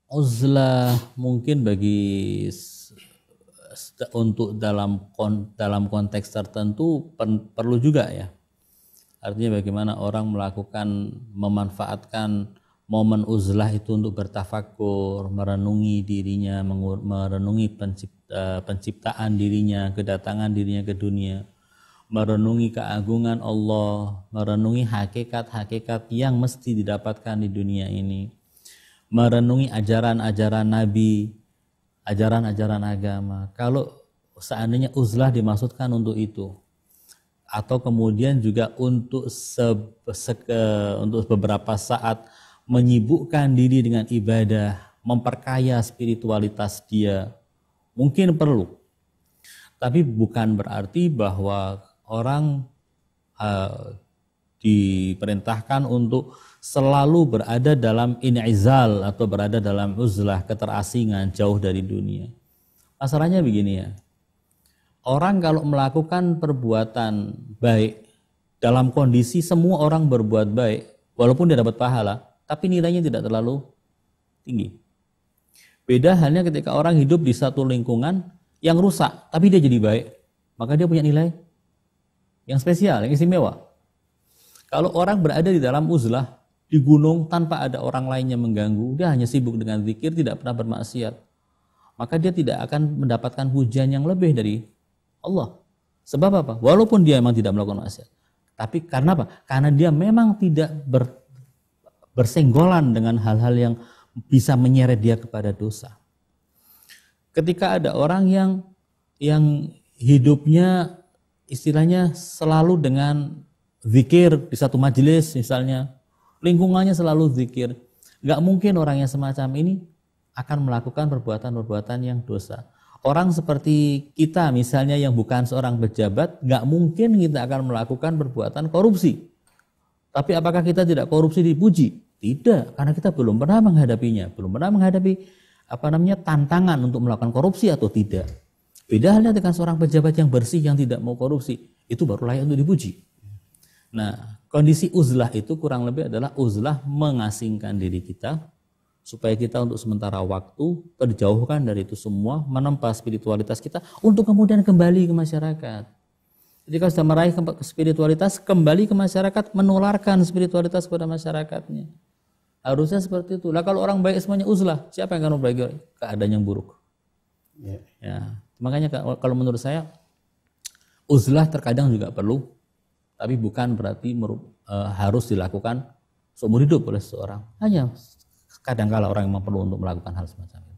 uzlah mungkin bagi untuk dalam konteks tertentu perlu juga ya. Artinya bagaimana orang memanfaatkan momen uzlah itu untuk bertafakur, merenungi dirinya, merenungi penciptaan dirinya, kedatangan dirinya ke dunia, merenungi keagungan Allah, merenungi hakikat-hakikat yang mesti didapatkan di dunia ini, merenungi ajaran-ajaran Nabi, ajaran-ajaran agama. Kalau seandainya uzlah dimaksudkan untuk itu, atau kemudian juga untuk untuk beberapa saat menyibukkan diri dengan ibadah, memperkaya spiritualitas dia, mungkin perlu. Tapi bukan berarti bahwa orang diperintahkan untuk selalu berada dalam in'izal atau berada dalam uzlah, keterasingan, jauh dari dunia. Masalahnya begini ya, orang kalau melakukan perbuatan baik dalam kondisi semua orang berbuat baik, walaupun dia dapat pahala, tapi nilainya tidak terlalu tinggi. Beda halnya ketika orang hidup di satu lingkungan yang rusak, tapi dia jadi baik, maka dia punya nilai yang spesial, yang istimewa. Kalau orang berada di dalam uzlah, di gunung tanpa ada orang lain yang mengganggu, dia hanya sibuk dengan zikir, tidak pernah bermaksiat, maka dia tidak akan mendapatkan pujian yang lebih dari Allah. Sebab apa? Walaupun dia memang tidak melakukan maksiat, tapi karena apa? Karena dia memang tidak bersenggolan dengan hal-hal yang bisa menyeret dia kepada dosa. Ketika ada orang yang hidupnya istilahnya selalu dengan zikir di satu majelis misalnya, lingkungannya selalu zikir, nggak mungkin orang yang semacam ini akan melakukan perbuatan-perbuatan yang dosa. Orang seperti kita misalnya yang bukan seorang pejabat, nggak mungkin kita akan melakukan perbuatan korupsi. Tapi apakah kita tidak korupsi dipuji? Tidak, karena kita belum pernah menghadapinya, belum pernah menghadapi tantangan untuk melakukan korupsi atau tidak. Beda halnya dengan seorang pejabat yang bersih yang tidak mau korupsi, itu baru layak untuk dipuji. Nah, kondisi uzlah itu kurang lebih adalah uzlah mengasingkan diri kita supaya kita untuk sementara waktu terjauhkan dari itu semua, menempa spiritualitas kita untuk kemudian kembali ke masyarakat. Ketika sudah meraih spiritualitas, kembali ke masyarakat, menularkan spiritualitas kepada masyarakatnya. Harusnya seperti itu. Lah kalau orang baik semuanya uzlah, siapa yang akan memperbaiki keadaan yang buruk? Ya. Makanya kalau menurut saya, uzlah terkadang juga perlu, tapi bukan berarti harus dilakukan seumur hidup oleh seseorang. Hanya kadang-kala orang yang perlu untuk melakukan hal semacam itu.